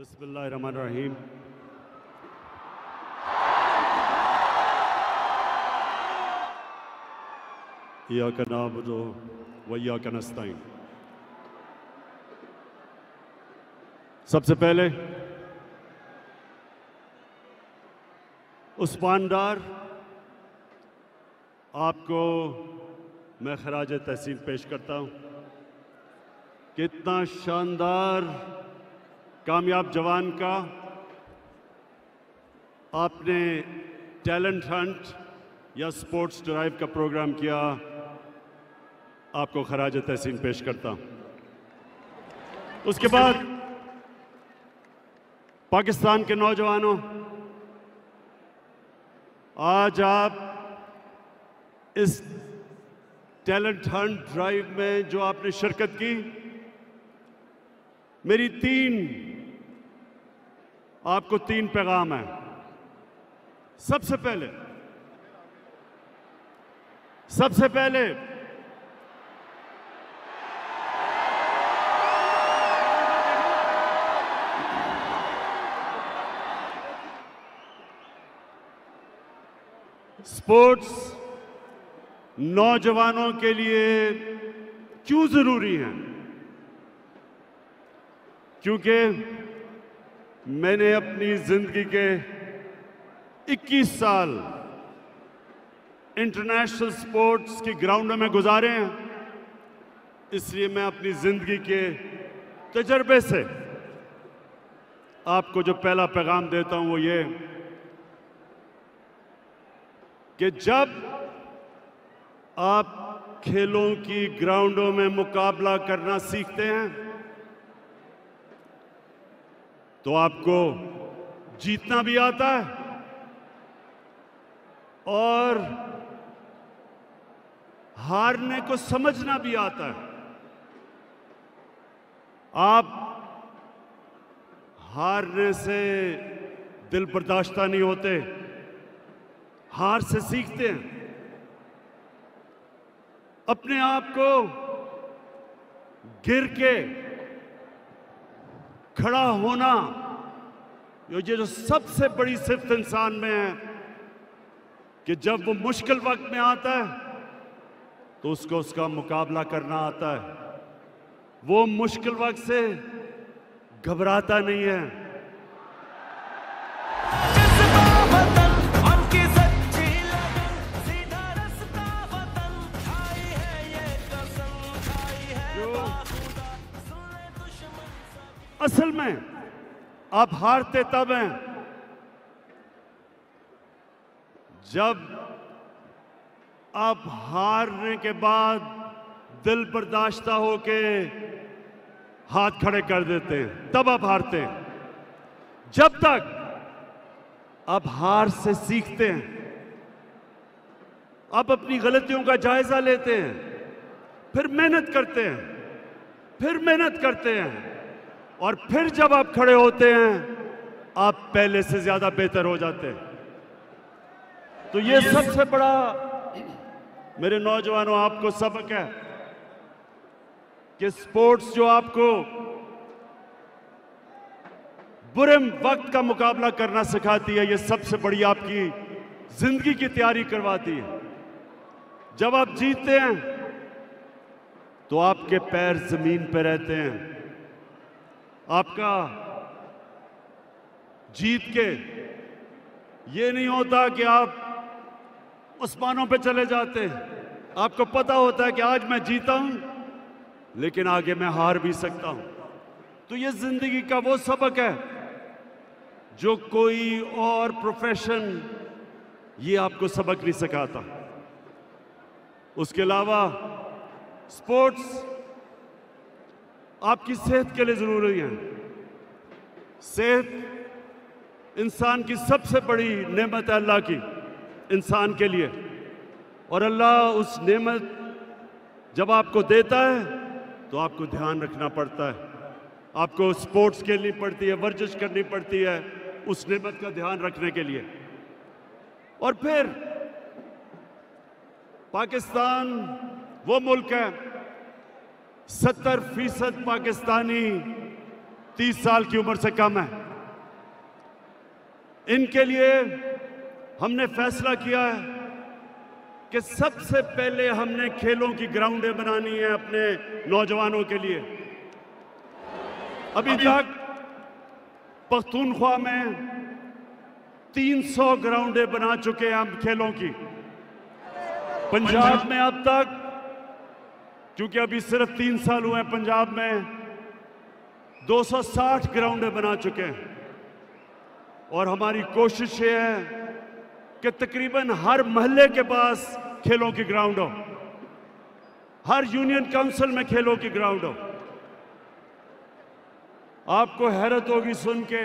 बिस्मिल्लाहिर्रहमानिर्रहीम। इय्याका नअबुदु व इय्याका नस्तईन। सबसे पहले उस्मान डार आपको मैं खराज तहसीन पेश करता हूँ। कितना शानदार कामयाब जवान का आपने टैलेंट हंट या स्पोर्ट्स ड्राइव का प्रोग्राम किया, आपको खराज तहसीन पेश करता हूँ। उसके बाद पाकिस्तान के नौजवानों, आज आप इस टैलेंट हंट ड्राइव में जो आपने शिरकत की, मेरी आपको तीन पैगाम है। सबसे पहले स्पोर्ट्स नौजवानों के लिए क्यों जरूरी है? क्योंकि मैंने अपनी जिंदगी के 21 साल इंटरनेशनल स्पोर्ट्स के ग्राउंडों में गुजारे हैं। इसलिए मैं अपनी जिंदगी के तजर्बे से आपको जो पहला पैगाम देता हूं वो ये कि जब आप खेलों की ग्राउंडों में मुकाबला करना सीखते हैं तो आपको जीतना भी आता है और हारने को समझना भी आता है। आप हारने से दिल बर्दाश्ता नहीं होते, हार से सीखते हैं। अपने आप को गिर के खड़ा होना, ये जो सबसे बड़ी सिफ्त इंसान में है कि जब वो मुश्किल वक्त में आता है तो उसको उसका मुकाबला करना आता है। वो मुश्किल वक्त से घबराता नहीं है। असल में आप हारते तब हैं जब आप हारने के बाद दिल बर्दाश्ता होके हाथ खड़े कर देते हैं, तब आप हारते हैं। जब तक आप हार से सीखते हैं, आप अपनी गलतियों का जायजा लेते हैं, फिर मेहनत करते हैं और फिर जब आप खड़े होते हैं आप पहले से ज्यादा बेहतर हो जाते हैं। तो ये सबसे बड़ा मेरे नौजवानों आपको सबक है कि स्पोर्ट्स जो आपको बुरे वक्त का मुकाबला करना सिखाती है, ये सबसे बड़ी आपकी जिंदगी की तैयारी करवाती है। जब आप जीतते हैं तो आपके पैर जमीन पर रहते हैं। आपका जीत के ये नहीं होता कि आप आसमानों पे चले जाते हैं। आपको पता होता है कि आज मैं जीता हूं लेकिन आगे मैं हार भी सकता हूं। तो ये जिंदगी का वो सबक है जो कोई और प्रोफेशन ये आपको सबक नहीं सिखाता। उसके अलावा स्पोर्ट्स आपकी सेहत के लिए जरूरी है। सेहत इंसान की सबसे बड़ी नेमत है अल्लाह की, इंसान के लिए। और अल्लाह उस नेमत जब आपको देता है तो आपको ध्यान रखना पड़ता है। आपको स्पोर्ट्स खेलनी पड़ती है, वर्जिश करनी पड़ती है उस नेमत का ध्यान रखने के लिए। और फिर पाकिस्तान वो मुल्क है 70% पाकिस्तानी 30 साल की उम्र से कम है। इनके लिए हमने फैसला किया है कि सबसे पहले हमने खेलों की ग्राउंडें बनानी है अपने नौजवानों के लिए। अभी तक पख्तूनख्वा में 300 ग्राउंडें बना चुके हैं हम खेलों की। पंजाब में अब तक, क्योंकि अभी सिर्फ 3 साल हुए हैं, पंजाब में 260 ग्राउंडें बना चुके हैं। और हमारी कोशिश ये है कि तकरीबन हर मोहल्ले के पास खेलों की ग्राउंड हो, हर यूनियन काउंसिल में खेलों की ग्राउंड हो। आपको हैरत होगी सुन के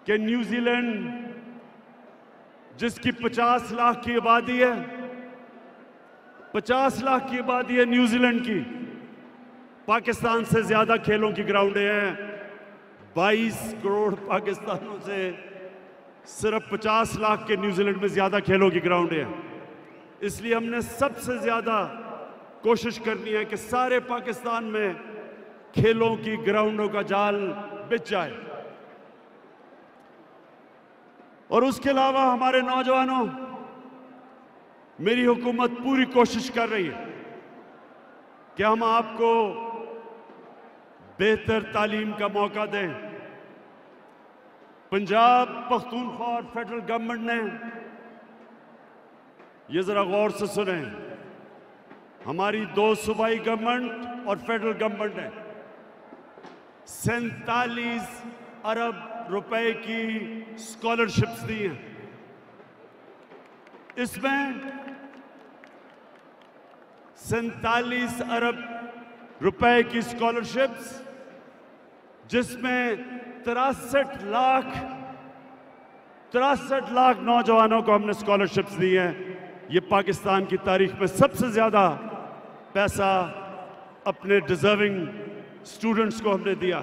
कि न्यूजीलैंड, जिसकी 50 लाख की आबादी है, 50 लाख की आबादी है न्यूजीलैंड की, पाकिस्तान से ज्यादा खेलों की ग्राउंडें हैं। 22 करोड़ पाकिस्तानों से सिर्फ 50 लाख के न्यूजीलैंड में ज्यादा खेलों की ग्राउंडें हैं। इसलिए हमने सबसे ज्यादा कोशिश करनी है कि सारे पाकिस्तान में खेलों की ग्राउंडों का जाल बिछ जाए। और उसके अलावा हमारे नौजवानों, मेरी हुकूमत पूरी कोशिश कर रही है कि हम आपको बेहतर तालीम का मौका दें। पंजाब पख्तूनख्वा और फेडरल गवर्नमेंट ने, ये जरा गौर से सुने, हमारी 2 सूबाई गवर्नमेंट और फेडरल गवर्नमेंट ने 47 अरब रुपए की स्कॉलरशिप्स दी हैं। इसमें 47 अरब रुपए की स्कॉलरशिप्स, जिसमें 63 लाख नौजवानों को हमने स्कॉलरशिप्स दी हैं। ये पाकिस्तान की तारीख में सबसे ज्यादा पैसा अपने डिजर्विंग स्टूडेंट्स को हमने दिया।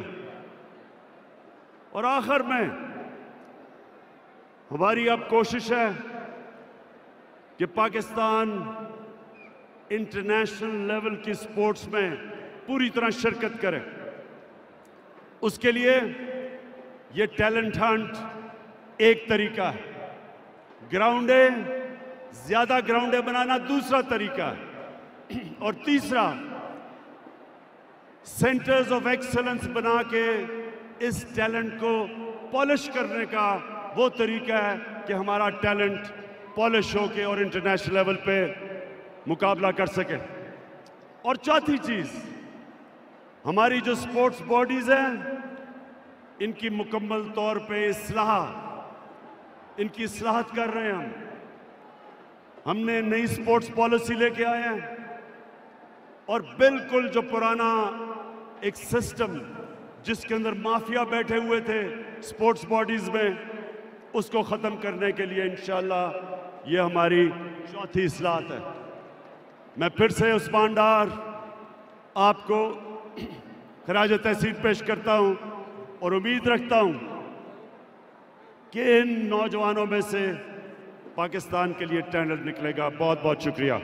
और आखिर में हमारी अब कोशिश है कि पाकिस्तान इंटरनेशनल लेवल की स्पोर्ट्स में पूरी तरह शिरकत करे। उसके लिए ये टैलेंट हंट एक तरीका है, ग्राउंडें, ज्यादा ग्राउंडें बनाना दूसरा तरीका है, और तीसरा सेंटर्स ऑफ एक्सीलेंस बना के इस टैलेंट को पॉलिश करने का वो तरीका है कि हमारा टैलेंट पॉलिश होके और इंटरनेशनल लेवल पे मुकाबला कर सके। और चौथी चीज, हमारी जो स्पोर्ट्स बॉडीज हैं, इनकी मुकम्मल तौर पे इनकी इस्लाहत कर रहे हैं हमने नई स्पोर्ट्स पॉलिसी लेके आए हैं और बिल्कुल जो पुराना एक सिस्टम जिसके अंदर माफिया बैठे हुए थे स्पोर्ट्स बॉडीज में, उसको खत्म करने के लिए इंशाअल्लाह ये हमारी चौथी इस्लाहत है। मैं फिर से उस्मान डार आपको खराज तहसीन पेश करता हूं और उम्मीद रखता हूं कि इन नौजवानों में से पाकिस्तान के लिए टैलेंट निकलेगा। बहुत बहुत शुक्रिया।